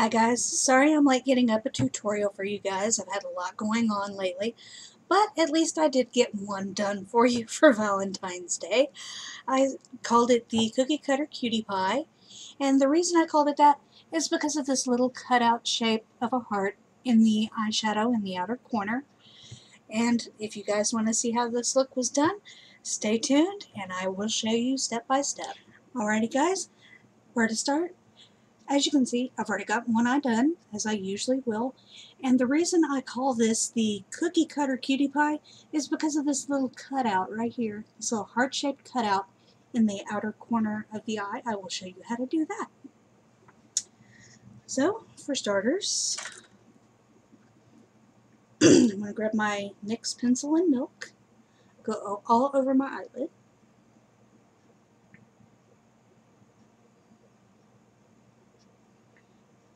Hi guys, sorry I'm late getting up a tutorial for you guys. I've had a lot going on lately, but at least I did get one done for you for Valentine's Day. I called it the Cookie Cutter Cutie Pie, and the reason I called it that is because of this little cutout shape of a heart in the eyeshadow in the outer corner. And if you guys want to see how this look was done, stay tuned and I will show you step by step. Alrighty guys, where to start? As you can see, I've already got one eye done, as I usually will, and the reason I call this the Cookie Cutter Cutie Pie is because of this little cutout right here, this little heart-shaped cutout in the outer corner of the eye. I will show you how to do that. So, for starters, I'm going to grab my NYX pencil and milk, go all over my eyelid.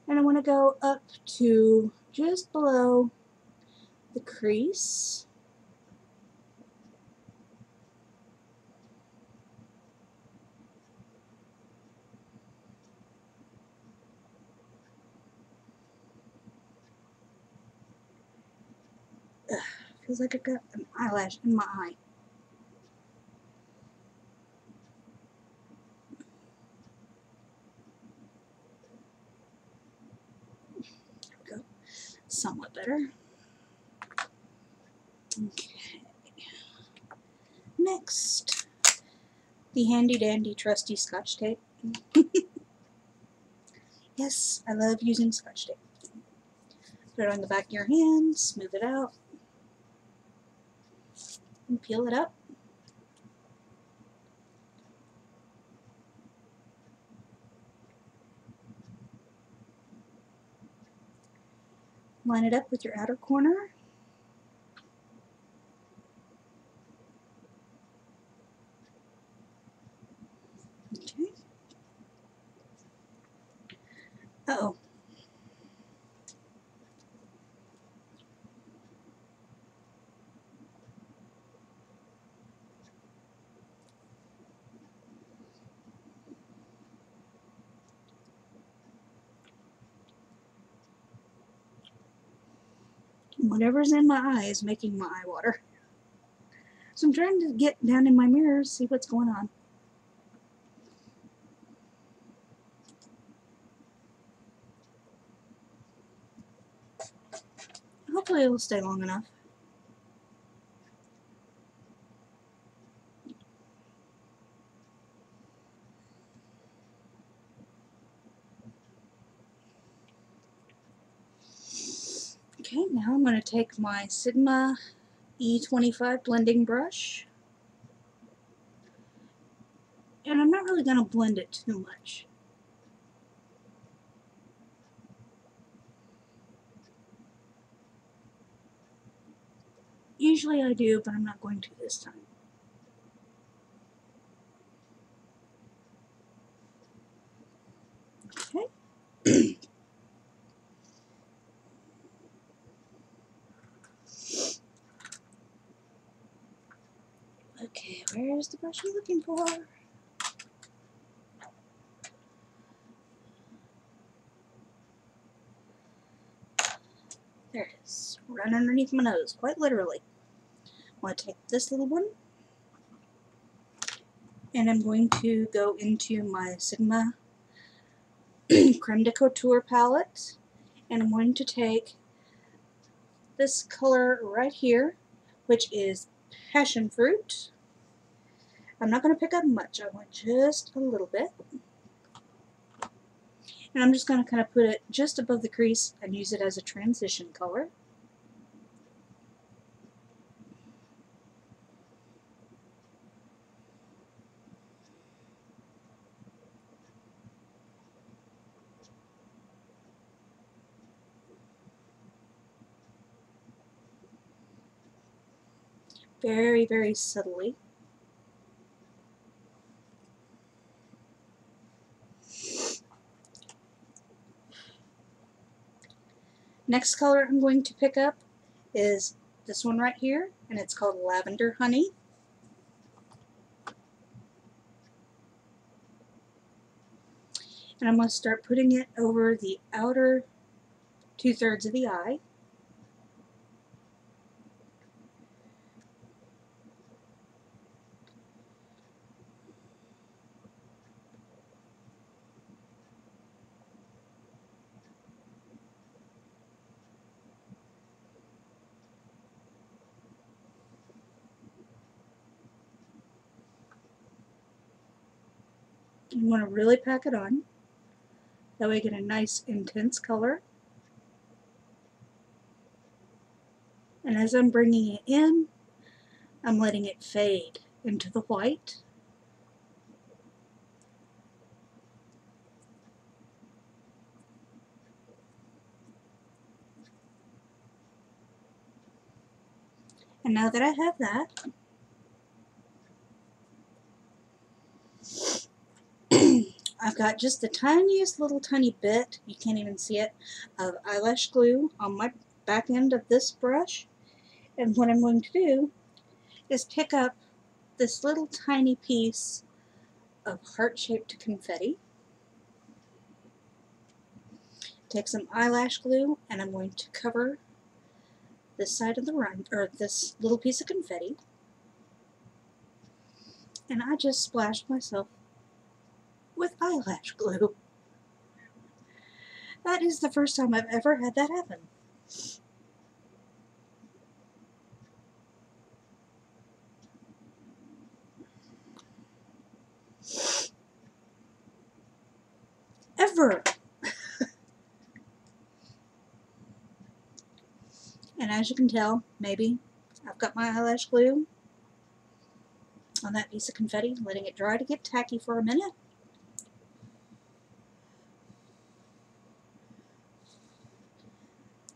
And I want to go up to just below the crease. Ugh, feels like I got an eyelash in my eye. There we go. Somewhat better. Okay. Next, the handy dandy trusty Scotch tape. Yes, I love using Scotch tape. Put it on the back of your hand, smooth it out, and peel it up. Line it up with your outer corner. Okay. Uh-oh. Whatever's in my eye is making my eye water. So I'm trying to get down in my mirror, see what's going on. Hopefully it'll stay long enough. Okay, now I'm going to take my Sigma E25 blending brush. And I'm not really going to blend it too much. Usually I do, but I'm not going to this time. Okay. Okay, where's the brush I'm looking for? There it is, right underneath my nose, quite literally. I'm going to take this little one, and I'm going to go into my Sigma Creme de Couture palette, and I'm going to take this color right here, which is Passion Fruit. I'm not going to pick up much, I want just a little bit. And I'm just going to kind of put it just above the crease and use it as a transition color. Very, very subtly. Next color I'm going to pick up is this one right here, and it's called Lavender Honey. And And I'm going to start putting it over the outer 2/3 of the eye. You want to really pack it on. That way you get a nice intense color. And as I'm bringing it in, I'm letting it fade into the white. And now that I have that, I've got just the tiniest little tiny bit, you can't even see it, of eyelash glue on my back end of this brush. And what I'm going to do is pick up this little tiny piece of heart-shaped confetti, take some eyelash glue, and I'm going to cover this side of the run, or this little piece of confetti, and I just splashed myself with eyelash glue. That is the first time I've ever had that happen. Ever! And as you can tell, maybe, I've got my eyelash glue on that piece of confetti, letting it dry to get tacky for a minute.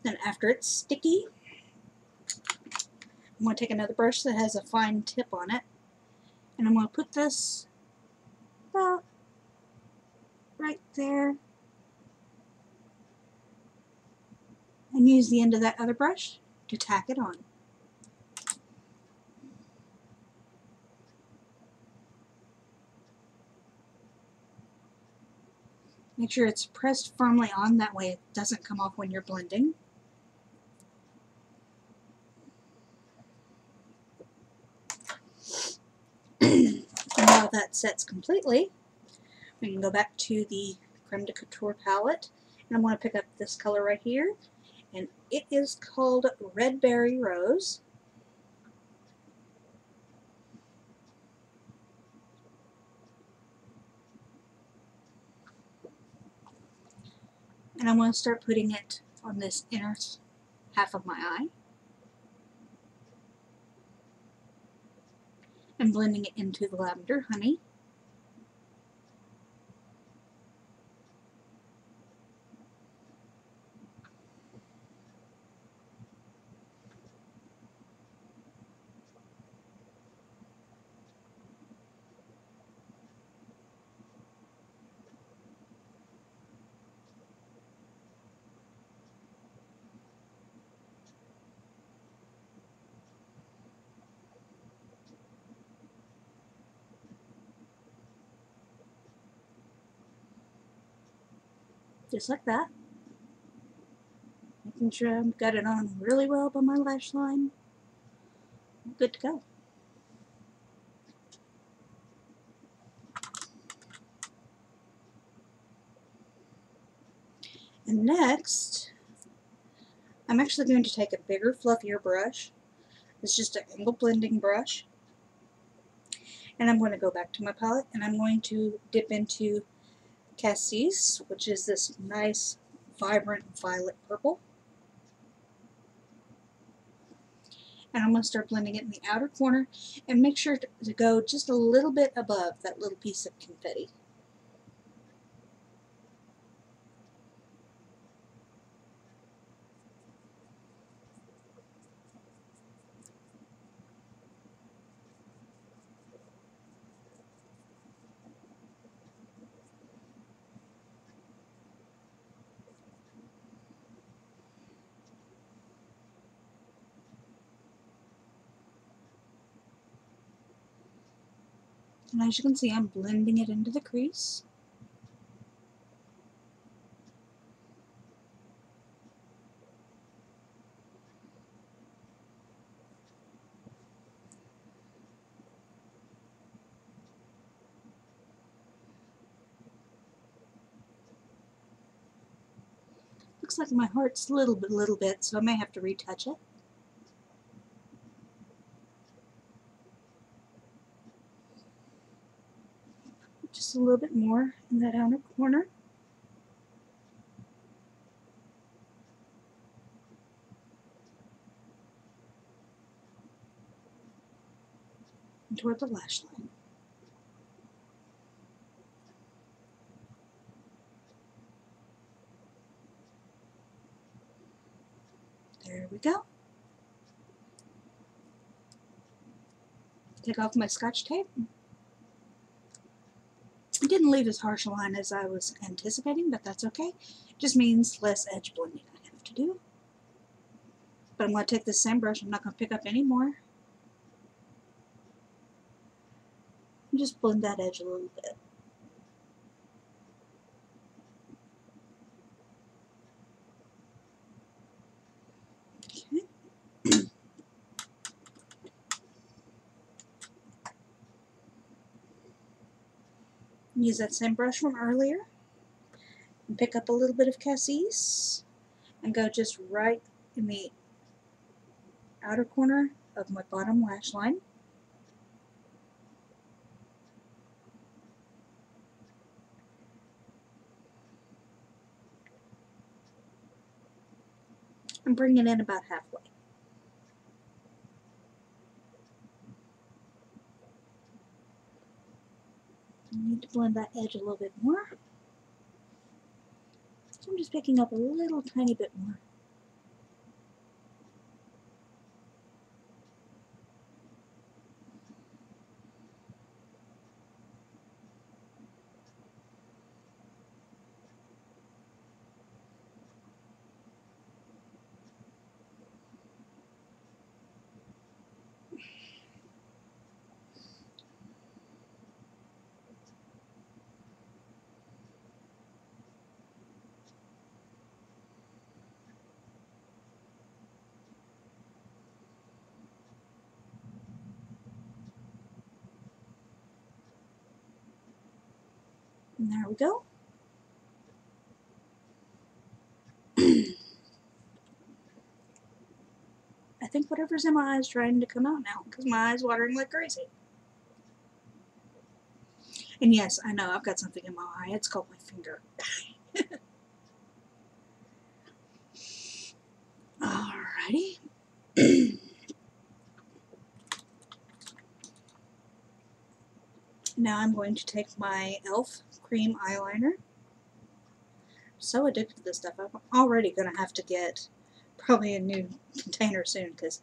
Then after it's sticky, I'm going to take another brush that has a fine tip on it, and I'm going to put this about right there, and use the end of that other brush to tack it on. Make sure it's pressed firmly on, that way it doesn't come off when you're blending. And now that sets completely, we can go back to the Creme de Couture palette, and I'm going to pick up this color right here, and it is called Red Berry Rose. And I'm going to start putting it on this inner half of my eye and blending it into the lavender honey. Just like that. Making sure I've got it on really well by my lash line. Good to go. And next, I'm actually going to take a bigger, fluffier brush. It's just an angle blending brush. And I'm going to go back to my palette, and I'm going to dip into Cassis, which is this nice, vibrant violet purple. And I'm going to start blending it in the outer corner, and make sure to go just a little bit above that little piece of confetti. And as you can see, I'm blending it into the crease. Looks like my heart's a little bit, so I may have to retouch it. Just a little bit more in that outer corner. And toward the lash line. There we go. Take off my Scotch tape. It didn't leave as harsh a line as I was anticipating, but that's okay. It just means less edge blending I have to do. But I'm going to take this same brush. I'm not going to pick up any more. And just blend that edge a little bit. Okay. Use that same brush from earlier. And pick up a little bit of Cassis. And go just right in the outer corner of my bottom lash line. And bring it in about halfway. I need to blend that edge a little bit more. So I'm just picking up a little tiny bit more. And there we go. I think whatever's in my eye is trying to come out now because my eye's watering like crazy. And yes, I know I've got something in my eye. It's called my finger. Alrighty. Now I'm going to take my e.l.f. cream eyeliner. I'm so addicted to this stuff. I'm already going to have to get probably a new container soon because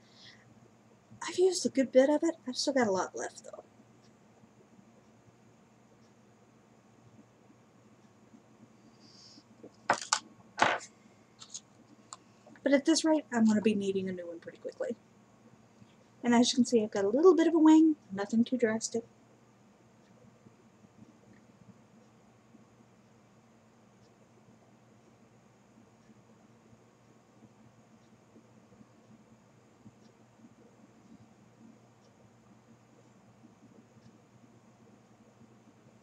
I've used a good bit of it. I've still got a lot left though. But at this rate, I'm going to be needing a new one pretty quickly. And as you can see, I've got a little bit of a wing, nothing too drastic.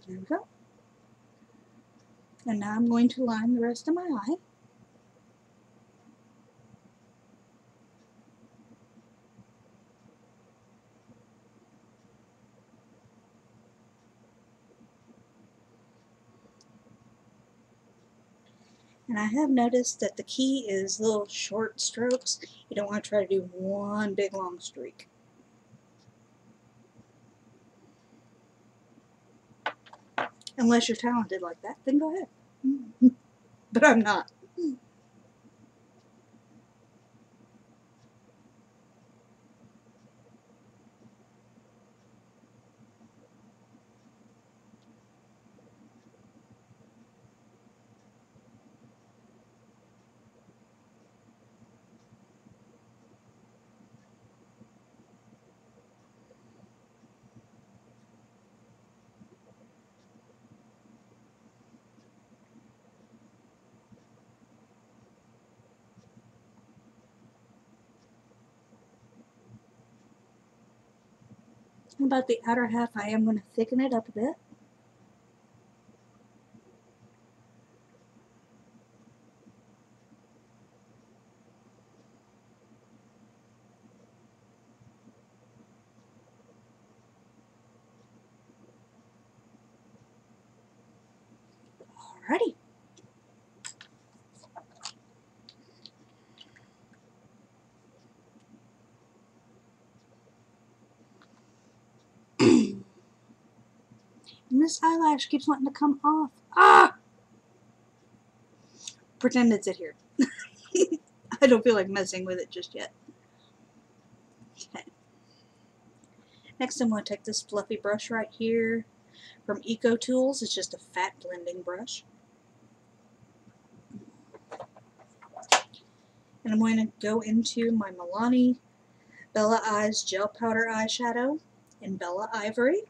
There we go. And now I'm going to line the rest of my eye. And I have noticed that the key is little short strokes. You don't want to try to do one big long streak. Unless you're talented like that, then go ahead. But I'm not. About the outer half, I am going to thicken it up a bit. Alrighty. And this eyelash keeps wanting to come off. Ah! Pretend it's it here. I don't feel like messing with it just yet. Okay. Next I'm going to take this fluffy brush right here from Eco Tools. It's just a fat blending brush. And I'm going to go into my Milani Bella Eyes Gel Powder Eyeshadow in Bella Ivory.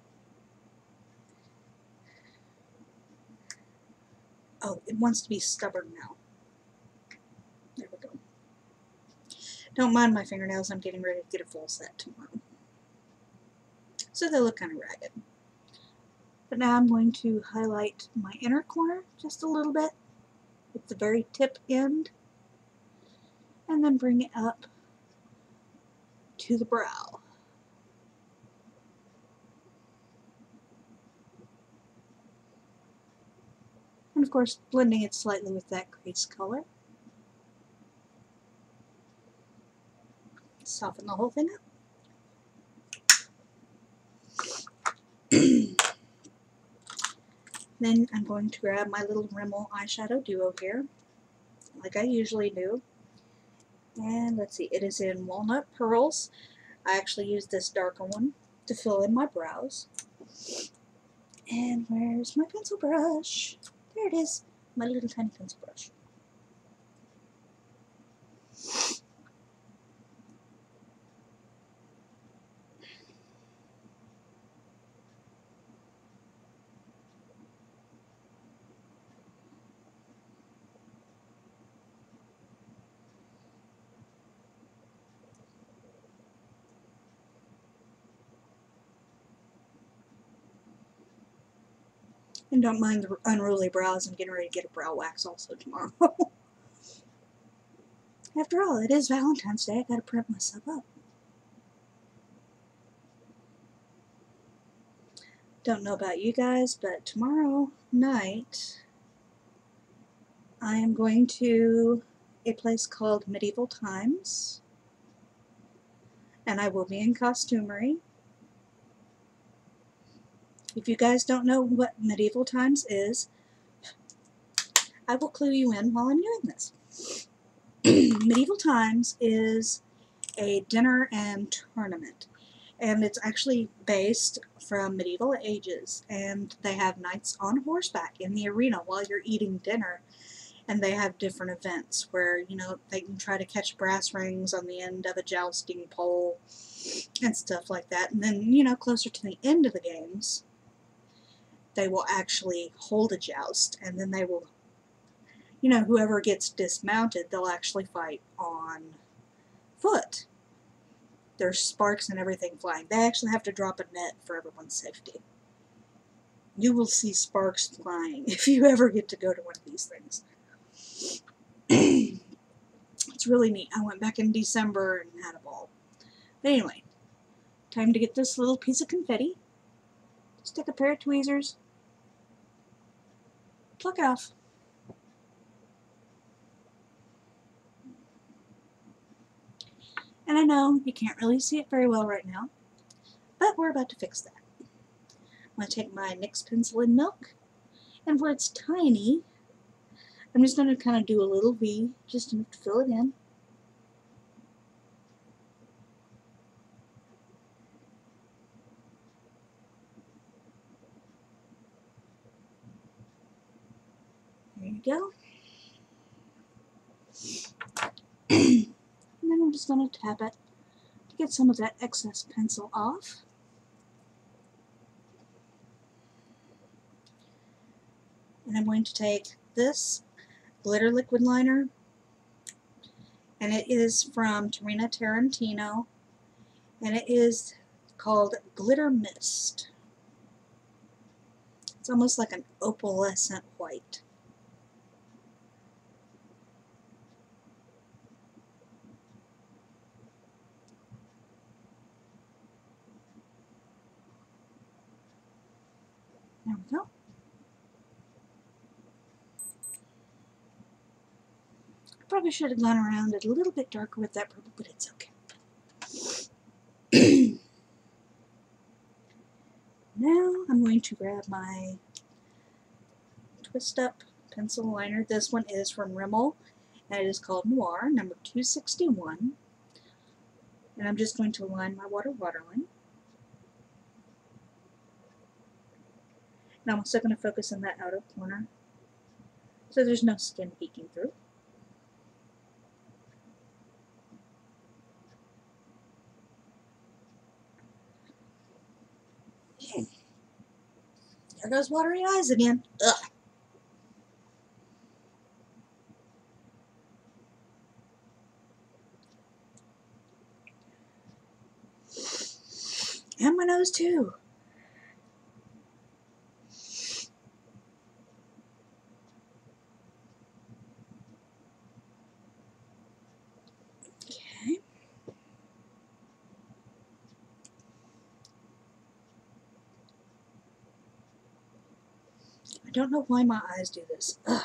Oh, it wants to be stubborn now. There we go. Don't mind my fingernails, I'm getting ready to get a full set tomorrow. So they look kind of ragged. But now I'm going to highlight my inner corner just a little bit at the very tip end, and then bring it up to the brow. And of course, blending it slightly with that crease color. Soften the whole thing up. Then I'm going to grab my little Rimmel eyeshadow duo here, like I usually do. And let's see, it is in Walnut Pearls. I actually use this darker one to fill in my brows. And where's my pencil brush? There it is, my little tiny pencil brush. And don't mind the unruly brows, I'm getting ready to get a brow wax also tomorrow. After all, it is Valentine's Day, I gotta prep myself up. Don't know about you guys, but tomorrow night I am going to a place called Medieval Times, and I will be in costumery. If you guys don't know what Medieval Times is, I will clue you in while I'm doing this. Medieval Times is a dinner and tournament, and it's actually based from medieval ages, and they have knights on horseback in the arena while you're eating dinner, and they have different events where, you know, they can try to catch brass rings on the end of a jousting pole and stuff like that. And then, you know, closer to the end of the games, they will actually hold a joust, and then they will, you know, whoever gets dismounted, they'll actually fight on foot. There's sparks and everything flying. They actually have to drop a net for everyone's safety. You will see sparks flying if you ever get to go to one of these things. It's really neat. I went back in December and had a ball. But anyway, time to get this little piece of confetti. Just take a pair of tweezers, pluck it off. And I know you can't really see it very well right now, but we're about to fix that. I'm going to take my NYX pencil in milk, and where it's tiny, I'm just going to kind of do a little V, just to fill it in. There you go. And then I'm just going to tap it to get some of that excess pencil off. And I'm going to take this glitter liquid liner, and it is from Tarina Tarantino, and it is called Glitter Mist. It's almost like an opalescent white. There we go. Probably should have gone around it a little bit darker with that purple, but it's okay. Now I'm going to grab my Twist Up pencil liner. This one is from Rimmel, and it is called Noir, number 261. And I'm just going to line my waterline. And I'm also going to focus on that outer corner so there's no skin peeking through. There goes watery eyes again. Ugh. And my nose too. Okay. I don't know why my eyes do this. Ugh.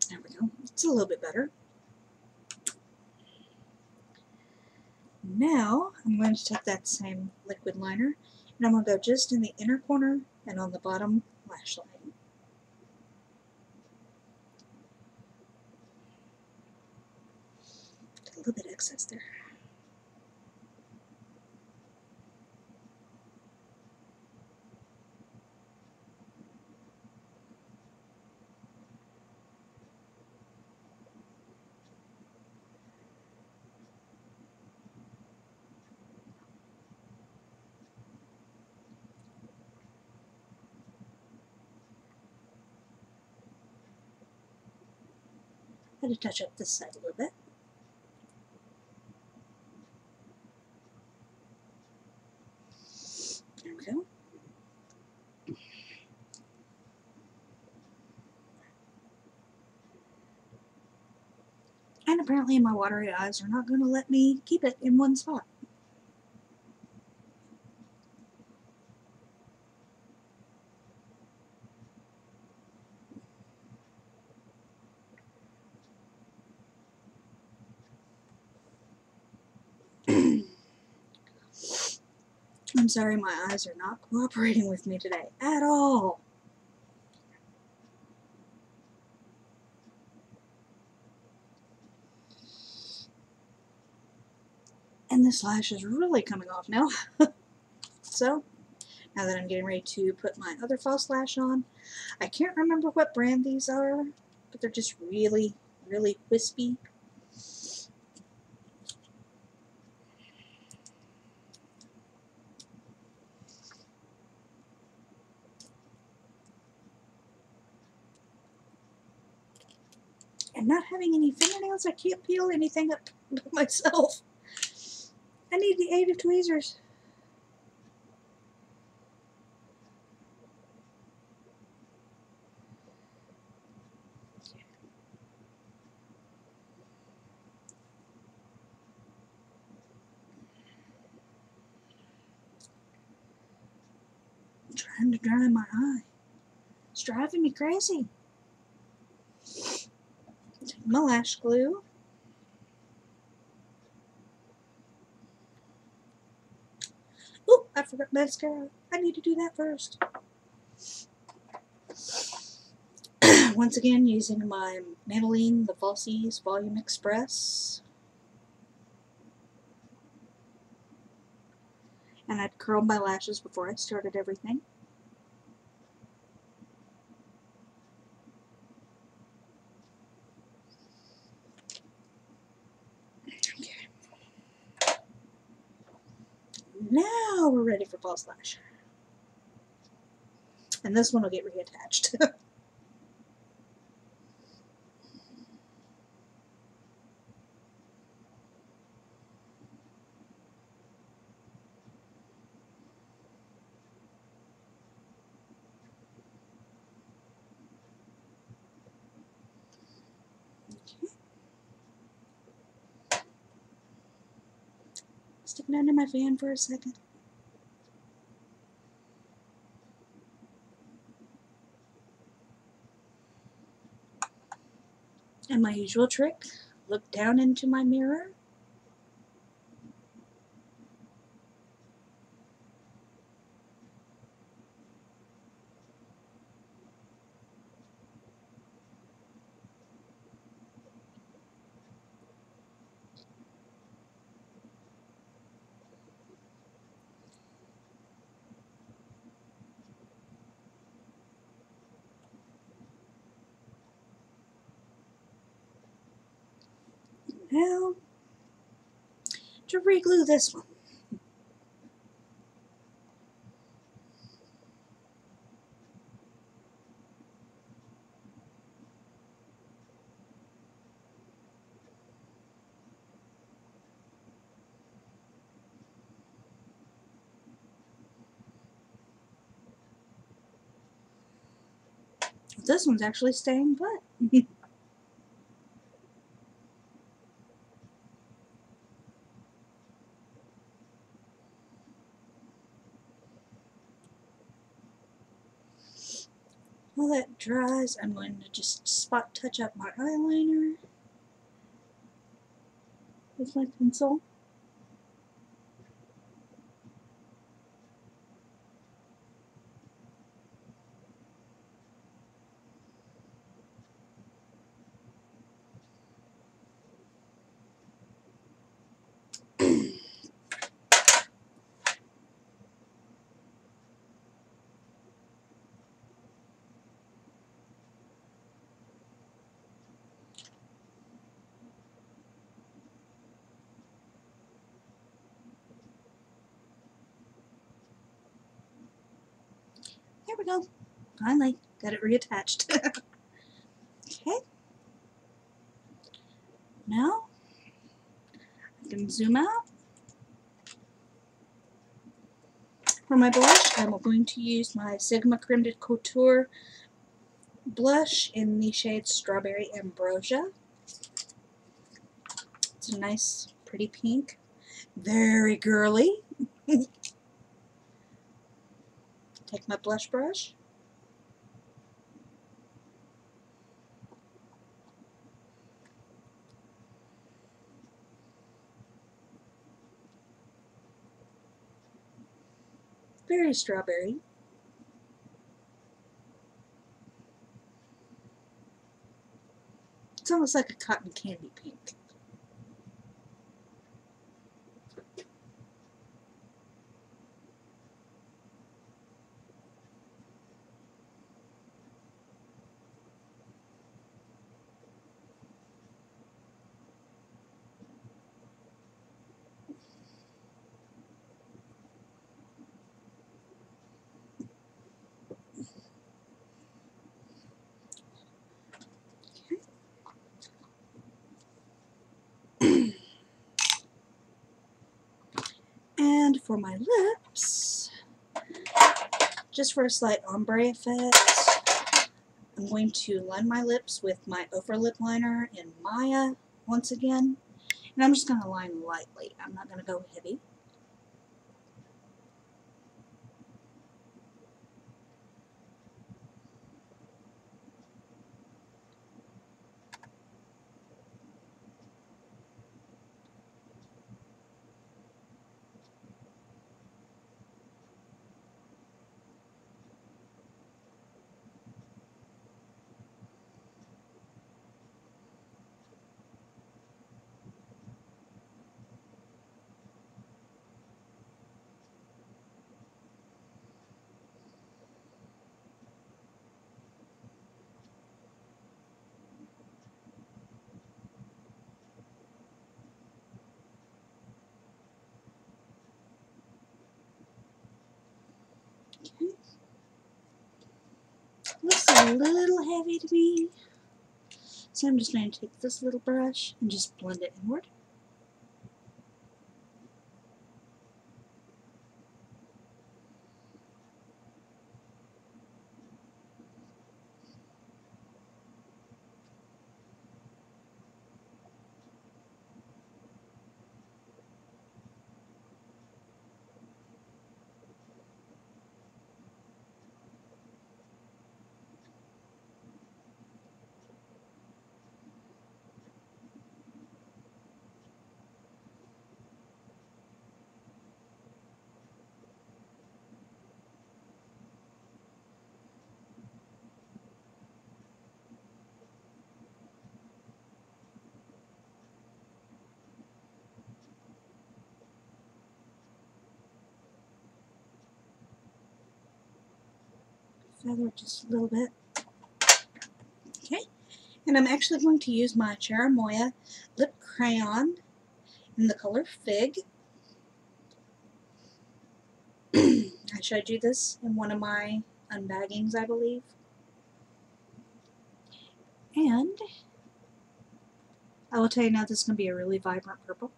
There we go. It's a little bit better. Now I'm going to take that same liquid liner and I'm going to go just in the inner corner and on the bottom lash line. A little bit excess there. I'm going to touch up this side a little bit. There we go. And apparently my watery eyes are not going to let me keep it in one spot. I'm sorry my eyes are not cooperating with me today at all. And this lash is really coming off now. So, now that I'm getting ready to put my other false lash on, I can't remember what brand these are, but they're just really, really wispy. And not having any fingernails, I can't peel anything up myself. I need the aid of tweezers. I'm trying to dry my eye. It's driving me crazy. Take my lash glue. Oh, I forgot mascara. I need to do that first. Once again, using my Maybelline The Falsies Volume Express. And I'd curled my lashes before I started everything. Okay. Now we're ready for false lash. And this one will get reattached. Stick it under my fan for a second. And my usual trick, look down into my mirror. Now, to re-glue this one. This one's actually staying put. While that dries, I'm going to just spot touch up my eyeliner with my pencil. There we go. Finally, got it reattached. Okay. Now, I can zoom out. For my blush, I'm going to use my Sigma Creme de Couture blush in the shade Strawberry Ambrosia. It's a nice, pretty pink. Very girly. Take my blush brush. Very strawberry. It's almost like a cotton candy pink. And for my lips, just for a slight ombre effect, I'm going to line my lips with my Over Lip Liner in Maya once again. And I'm just going to line lightly. I'm not going to go heavy. Okay. Looks a little heavy to me. So I'm just going to take this little brush and just blend it inward. feather just a little bit. Okay, and I'm actually going to use my Cherimoya lip crayon in the color Fig. I showed you this in one of my unbaggings, I believe. And I will tell you now, this is going to be a really vibrant purple.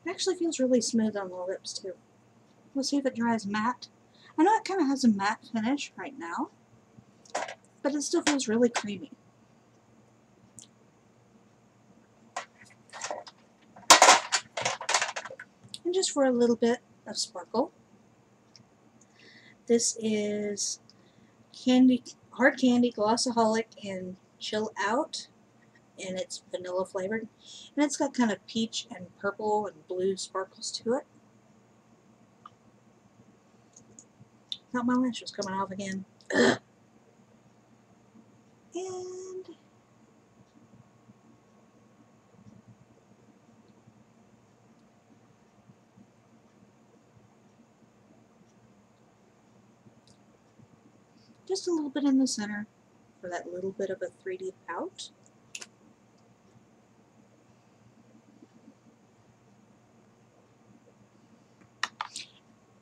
It actually feels really smooth on the lips too. We'll see if it dries matte. I know it kind of has a matte finish right now, but it still feels really creamy. And just for a little bit of sparkle, this is Hard Candy Glossaholic and Chill Out, and it's vanilla flavored, and it's got kind of peach and purple and blue sparkles to it. Thought my lash was coming off again. Ugh. And just a little bit in the center for that little bit of a 3D pout.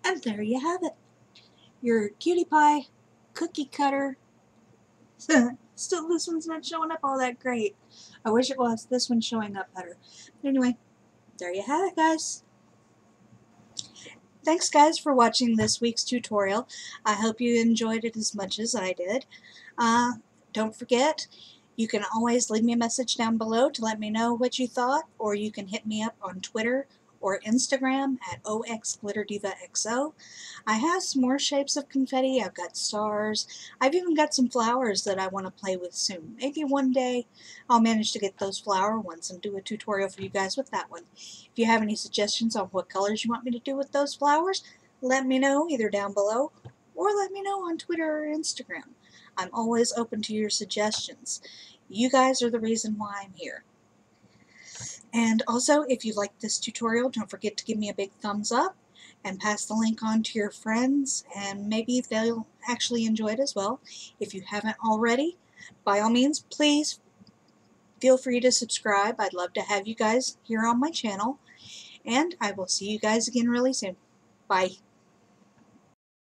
And there you have it. Your cutie pie cookie cutter. Still, this one's not showing up all that great. I wish it was. This one's showing up better. But anyway, there you have it, guys. Thanks, guys, for watching this week's tutorial. I hope you enjoyed it as much as I did. Don't forget, you can always leave me a message down below to let me know what you thought, or you can hit me up on Twitter or Instagram at oxglitterdivaxo. I have some more shapes of confetti. I've got stars. I've even got some flowers that I want to play with soon. Maybe one day I'll manage to get those flower ones and do a tutorial for you guys with that one. If you have any suggestions on what colors you want me to do with those flowers, let me know either down below or let me know on Twitter or Instagram. I'm always open to your suggestions. You guys are the reason why I'm here. And also, if you like this tutorial, don't forget to give me a big thumbs up and pass the link on to your friends, and maybe they'll actually enjoy it as well. If you haven't already, by all means, please feel free to subscribe. I'd love to have you guys here on my channel, and I will see you guys again really soon. Bye.